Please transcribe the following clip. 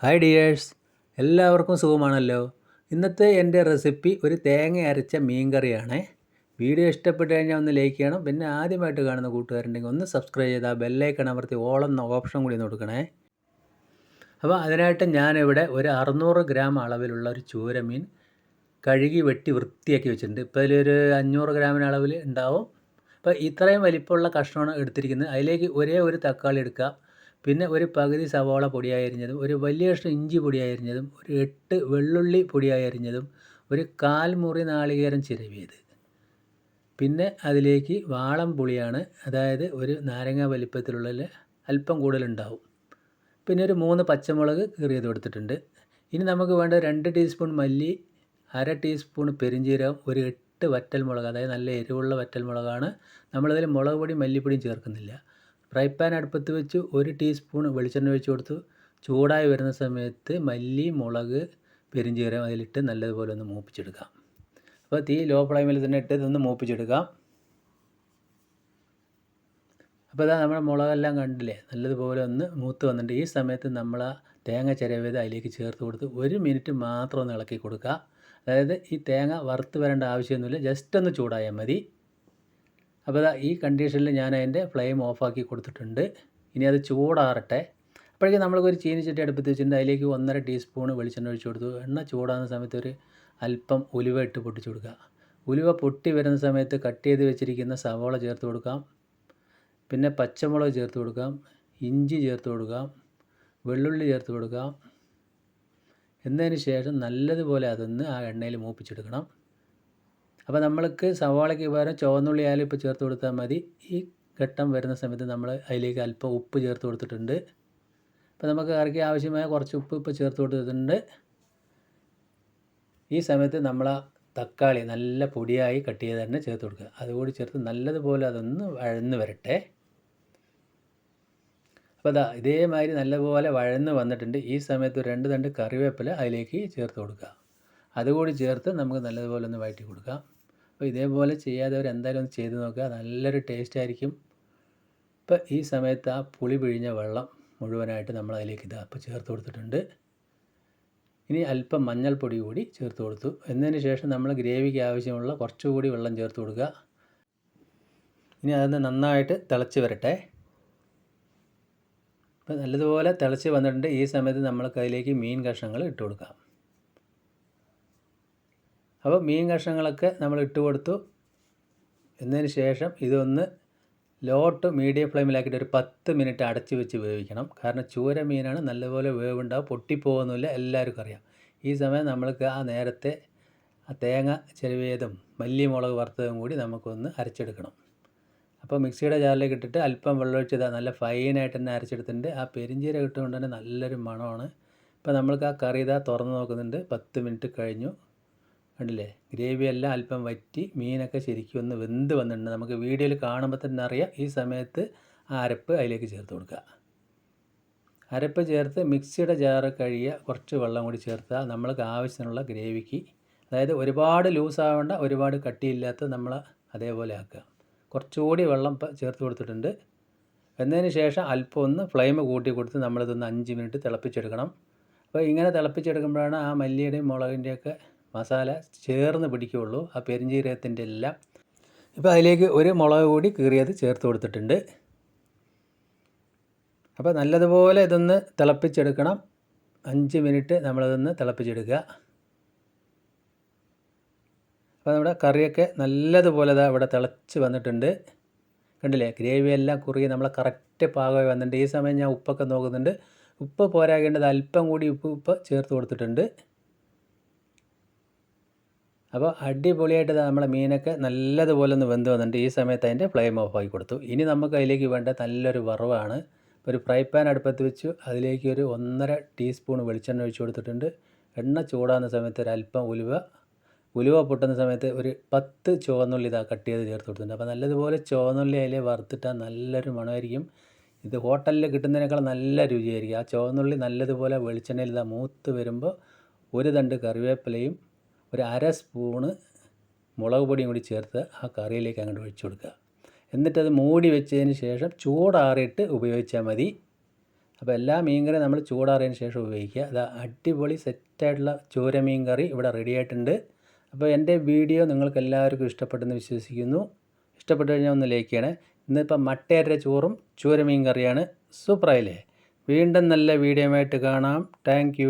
Hi dears, എല്ലാവർക്കും സുഖമാണല്ലോ. ഇന്നത്തെ എൻ്റെ റെസിപ്പി ഒരു തേങ്ങ അരച്ച മീൻ കറിയാണേ. വീഡിയോ ഇഷ്ടപ്പെട്ട് കഴിഞ്ഞാൽ ഒന്ന് ലൈക്ക് ചെയ്യണം. പിന്നെ ആദ്യമായിട്ട് കാണുന്ന കൂട്ടുകാരുണ്ടെങ്കിൽ ഒന്ന് സബ്സ്ക്രൈബ് ചെയ്ത് ആ ബെല്ലൈക്കൺ അമർത്തി ഓൾ എന്ന ഓപ്ഷൻ കൂടി ഒന്ന് കൊടുക്കണേ. അപ്പോൾ അതിനായിട്ട് ഞാനിവിടെ ഒരു 600 ഗ്രാം അളവിലുള്ള ഒരു ചൂരമീൻ കഴുകി വെട്ടി വൃത്തിയാക്കി വെച്ചിട്ടുണ്ട്. ഇപ്പോൾ അതിലൊരു 500 ഗ്രാമിന് അളവിൽ ഉണ്ടാവും. അപ്പോൾ ഇത്രയും വലിപ്പമുള്ള കഷ്ണമാണ് എടുത്തിരിക്കുന്നത്. അതിലേക്ക് ഒരേ ഒരു തക്കാളി എടുക്കുക. പിന്നെ ഒരു പകുതി സവാള പൊടിയായി അരിഞ്ഞതും, ഒരു വലിയ കഷ്ണം ഇഞ്ചി പൊടിയായി അരിഞ്ഞതും, ഒരു 8 വെള്ളുള്ളി പൊടിയായി അരിഞ്ഞതും, ഒരു 1/4 മുറി നാളികേരം ചിരവിയത്. പിന്നെ അതിലേക്ക് വാളം പുളിയാണ്, അതായത് ഒരു നാരങ്ങ വലിപ്പത്തിലുള്ള അല്പം കൂടുതലുണ്ടാവും. പിന്നെ ഒരു 3 പച്ചമുളക് കീറിയത് എടുത്തിട്ടുണ്ട്. ഇനി നമുക്ക് വേണ്ട 2 ടീസ്പൂൺ മല്ലി, 1/2 ടീസ്പൂൺ പെരിഞ്ജീരകം, ഒരു 8 വറ്റൽമുളക്, അതായത് നല്ല എരിവുള്ള വറ്റൽമുളകാണ്. നമ്മളിതിൽ മുളക് പൊടിയും മല്ലിപ്പൊടിയും ചേർക്കുന്നില്ല. ഫ്രൈ പാൻ അടുപ്പത്ത് വെച്ച് 1 ടീസ്പൂൺ വെളിച്ചെണ്ണ ഒഴിച്ച് കൊടുത്തു. ചൂടായി വരുന്ന സമയത്ത് മല്ലി, മുളക്, പെരിഞ്ജീരകം അതിലിട്ട് നല്ലതുപോലെ ഒന്ന് മൂപ്പിച്ചെടുക്കാം. അപ്പോൾ തീ ലോ ഫ്ലെയിമിൽ തന്നെ ഇട്ട് ഇതൊന്ന് മൂപ്പിച്ചെടുക്കാം. അപ്പോൾ ഇതാ നമ്മുടെ മുളകെല്ലാം കണ്ടില്ലേ, നല്ലതുപോലെ ഒന്ന് മൂത്ത് വന്നിട്ടുണ്ട്. ഈ സമയത്ത് നമ്മൾ ആ തേങ്ങ ചിരവിയത് അതിലേക്ക് ചേർത്ത് കൊടുത്ത് 1 മിനിറ്റ് മാത്രം ഒന്ന് ഇളക്കി കൊടുക്കുക. അതായത് ഈ തേങ്ങ വറുത്ത് വരേണ്ട ആവശ്യമൊന്നുമില്ല, ജസ്റ്റ് ഒന്ന് ചൂടായാൽ മതി. അപ്പോൾ ഇതാ ഈ കണ്ടീഷനിൽ ഞാൻ അതിൻ്റെ ഫ്ലെയിം ഓഫാക്കി കൊടുത്തിട്ടുണ്ട്. ഇനി അത് ചൂടാറട്ടെ. അപ്പോഴേക്കും നമ്മൾക്കൊരു ചീനിച്ചട്ടി അടുപ്പത്ത് വെച്ചിട്ടുണ്ട്. അതിലേക്ക് 1.5 ടീസ്പൂൺ വെളിച്ചെണ്ണ ഒഴിച്ച് കൊടുത്തു. എണ്ണ ചൂടാകുന്ന സമയത്ത് ഒരു അല്പം ഉലുവ ഇട്ട് പൊട്ടിച്ച് കൊടുക്കുക. ഉലുവ പൊട്ടി വരുന്ന സമയത്ത് കട്ട് ചെയ്ത് വെച്ചിരിക്കുന്ന സവാള ചേർത്ത് കൊടുക്കാം. പിന്നെ പച്ചമുളക് ചേർത്ത് കൊടുക്കാം, ഇഞ്ചി ചേർത്ത് കൊടുക്കാം, വെള്ളുള്ളി ചേർത്ത് കൊടുക്കാം. എന്നതിന് ശേഷം നല്ലതുപോലെ അതൊന്ന് ആ എണ്ണയിൽ മൂപ്പിച്ചെടുക്കണം. അപ്പോൾ നമ്മൾക്ക് സവാളയ്ക്ക് പകരം ചുവന്നുള്ളി ആയാലും ഇപ്പോൾ ചേർത്ത് കൊടുത്താൽ മതി. ഈ ഘട്ടം വരുന്ന സമയത്ത് നമ്മൾ അതിലേക്ക് അല്പം ഉപ്പ് ചേർത്ത് കൊടുത്തിട്ടുണ്ട്. അപ്പോൾ നമുക്ക് കറിക്ക് ആവശ്യമായ കുറച്ച് ഉപ്പ് ഇപ്പോൾ ചേർത്ത് കൊടുത്തിട്ടുണ്ട്. ഈ സമയത്ത് നമ്മൾ ആ തക്കാളി നല്ല പൊടിയായി കട്ട് ചെയ്ത് തന്നെ ചേർത്ത് കൊടുക്കുക. അതുകൂടി ചേർത്ത് നല്ലതുപോലെ അതൊന്ന് വഴന്ന് വരട്ടെ. അപ്പോൾ അതാ ഇതേമാതിരി നല്ലപോലെ വഴന്ന് വന്നിട്ടുണ്ട്. ഈ സമയത്ത് 2 തണ്ട് കറിവേപ്പില അതിലേക്ക് ചേർത്ത് കൊടുക്കുക. അതുകൂടി ചേർത്ത് നമുക്ക് നല്ലതുപോലെ ഒന്ന് വഴറ്റി കൊടുക്കാം. അപ്പോൾ ഇതേപോലെ ചെയ്യാത്തവർ എന്തായാലും ഒന്ന് ചെയ്ത് നോക്കുക, നല്ലൊരു ടേസ്റ്റ് ആയിരിക്കും. ഇപ്പോൾ ഈ സമയത്ത് ആ പുളി പിഴിഞ്ഞ വെള്ളം മുഴുവനായിട്ട് നമ്മൾ അതിലേക്ക് ഇപ്പോൾ ചേർത്ത് കൊടുത്തിട്ടുണ്ട്. ഇനി അല്പം മഞ്ഞൾപ്പൊടി കൂടി ചേർത്ത് കൊടുത്തു. എന്നതിന് ശേഷം നമ്മൾ ഗ്രേവിക്ക് ആവശ്യമുള്ള കുറച്ചുകൂടി വെള്ളം ചേർത്ത് കൊടുക്കുക. ഇനി അതൊന്ന് നന്നായിട്ട് തിളച്ച് വരട്ടെ. ഇപ്പോൾ നല്ലതുപോലെ തിളച്ച് വന്നിട്ടുണ്ട്. ഈ സമയത്ത് നമ്മൾക്ക് അതിലേക്ക് മീൻ കഷ്ണങ്ങൾ ഇട്ട് കൊടുക്കാം. അപ്പോൾ മീൻ കഷ്ണങ്ങളൊക്കെ നമ്മൾ ഇട്ട് കൊടുത്തു. എന്നതിന് ശേഷം ഇതൊന്ന് ലോ ടു മീഡിയം ഫ്ലെയിമിലാക്കിയിട്ട് ഒരു 10 മിനിറ്റ് അടച്ച് വെച്ച് വേവിക്കണം. കാരണം ചൂര മീനാണ്, നല്ലപോലെ വേവുണ്ടാവും, പൊട്ടിപ്പോകുന്നില്ല, എല്ലാവർക്കും അറിയാം. ഈ സമയം നമ്മൾക്ക് ആ നേരത്തെ ആ തേങ്ങ ചിരവിയതും മല്ലി മുളക് വറുത്തതും കൂടി നമുക്കൊന്ന് അരച്ചെടുക്കണം. അപ്പോൾ മിക്സിയുടെ ജാറിലേക്ക് ഇട്ടിട്ട് അല്പം വെള്ളമൊഴിച്ചത് നല്ല ഫൈനായിട്ട് തന്നെ അരച്ചെടുത്തിട്ടുണ്ട്. ആ പെരിഞ്ജീരകം ഇട്ടുകൊണ്ട് തന്നെ നല്ലൊരു മണമാണ്. ഇപ്പോൾ നമ്മൾക്ക് ആ കറി തുറന്ന് നോക്കുന്നുണ്ട്. 10 മിനിറ്റ് കഴിഞ്ഞു, കണ്ടില്ലേ, ഗ്രേവി എല്ലാം അല്പം വറ്റി, മീനൊക്കെ ശരിക്കും ഒന്ന് വെന്ത് വന്നിട്ടുണ്ട്. നമുക്ക് വീഡിയോയിൽ കാണുമ്പോൾ തന്നെ അറിയാം. ഈ സമയത്ത് ആ അരപ്പ് അതിലേക്ക് ചേർത്ത് കൊടുക്കുക. അരപ്പ് ചേർത്ത് മിക്സിയുടെ ജാറ് കഴുകിയ കുറച്ച് വെള്ളം കൂടി ചേർത്താൽ നമ്മൾക്ക് ആവശ്യത്തിനുള്ള ഗ്രേവിക്ക്, അതായത് ഒരുപാട് ലൂസാവേണ്ട, ഒരുപാട് കട്ടിയില്ലാത്ത നമ്മൾ അതേപോലെ ആക്കുക. കുറച്ചുകൂടി വെള്ളം ചേർത്ത് കൊടുത്തിട്ടുണ്ട്. എന്നതിന് ശേഷം അല്പം ഒന്ന് ഫ്ലെയിം കൂട്ടി കൊടുത്ത് നമ്മളിതൊന്ന് 5 മിനിറ്റ് തിളപ്പിച്ചെടുക്കണം. അപ്പോൾ ഇങ്ങനെ തിളപ്പിച്ചെടുക്കുമ്പോഴാണ് ആ മല്ലിയുടെയും മുളകിൻ്റെയൊക്കെ മസാല ചേർന്ന് പിടിക്കുകയുള്ളൂ, ആ പെരിഞ്ജീരകത്തിൻ്റെ എല്ലാം. ഇപ്പോൾ അതിലേക്ക് ഒരു മുളക് കൂടി കീറിയത് ചേർത്ത് കൊടുത്തിട്ടുണ്ട്. അപ്പോൾ നല്ലതുപോലെ ഇതൊന്ന് തിളപ്പിച്ചെടുക്കണം. 5 മിനിറ്റ് നമ്മളിതൊന്ന് തിളപ്പിച്ചെടുക്കുക. അപ്പോൾ നമ്മുടെ കറിയൊക്കെ നല്ലതുപോലെ ഇവിടെ തിളച്ച് വന്നിട്ടുണ്ട്. കണ്ടില്ലേ, ഗ്രേവി എല്ലാം കുറുകി നമ്മളെ കറക്റ്റ് പാകമായി വന്നിട്ടുണ്ട്. ഈ സമയം ഞാൻ ഉപ്പൊക്കെ നോക്കുന്നുണ്ട്. ഉപ്പ് പോരാകേണ്ടത് അല്പം കൂടി ഉപ്പ് ചേർത്ത് കൊടുത്തിട്ടുണ്ട്. അപ്പോൾ അടിപൊളിയായിട്ട് നമ്മളെ മീനൊക്കെ നല്ലതുപോലെ ഒന്ന് വെന്ത് വന്നിട്ടുണ്ട്. ഈ സമയത്ത് അതിൻ്റെ ഫ്ലെയിം ഓഫാക്കി കൊടുത്തു. ഇനി നമുക്ക് അതിലേക്ക് വേണ്ട നല്ലൊരു വറവാണ്. ഒരു ഫ്രൈ പാൻ അടുപ്പത്ത് വെച്ചു. അതിലേക്ക് ഒരു 1.5 ടീസ്പൂൺ വെളിച്ചെണ്ണ ഒഴിച്ച് കൊടുത്തിട്ടുണ്ട്. എണ്ണ ചൂടാകുന്ന സമയത്ത് ഒരല്പം ഉലുവ പൊട്ടുന്ന സമയത്ത് ഒരു 10 ചുവന്നുള്ളി കട്ട് ചെയ്ത് ചേർത്ത് കൊടുത്തിട്ടുണ്ട്. അപ്പോൾ നല്ലതുപോലെ ചുവന്നുള്ളി അതിൽ വറുത്തിട്ടാൽ നല്ലൊരു മണമായിരിക്കും. ഇത് ഹോട്ടലിൽ കിട്ടുന്നതിനേക്കാൾ നല്ല രുചിയായിരിക്കും. ആ ചുവന്നുള്ളി നല്ലതുപോലെ വെളിച്ചെണ്ണയിൽ മൂത്ത് വരുമ്പോൾ 1 തണ്ട് കറിവേപ്പിലയും ഒരു 1/2 സ്പൂണ് മുളക് പൊടിയും കൂടി ചേർത്ത് ആ കറിയിലേക്ക് അങ്ങോട്ട് ഒഴിച്ചു കൊടുക്കുക. എന്നിട്ടത് മൂടി വെച്ചതിന് ശേഷം ചൂടാറിയിട്ട് ഉപയോഗിച്ചാൽ മതി. അപ്പോൾ എല്ലാ മീൻകറി നമ്മൾ ചൂടാറിയതിന് ശേഷം ഉപയോഗിക്കുക. അത് അടിപൊളി സെറ്റായിട്ടുള്ള ചൂര മീൻ കറി ഇവിടെ റെഡി ആയിട്ടുണ്ട്. അപ്പോൾ എൻ്റെ വീഡിയോ നിങ്ങൾക്ക് എല്ലാവർക്കും ഇഷ്ടപ്പെട്ടെന്ന് വിശ്വസിക്കുന്നു. ഇഷ്ടപ്പെട്ട് കഴിഞ്ഞാൽ ഒന്ന് ലൈക്ക് ചെയ്യണേ. ഇന്നിപ്പോൾ മട്ടയരുടെ ചോറും ചൂര മീൻ കറിയാണ്. സൂപ്പറായില്ലേ? വീണ്ടും നല്ല വീഡിയോയുമായിട്ട് കാണാം. താങ്ക്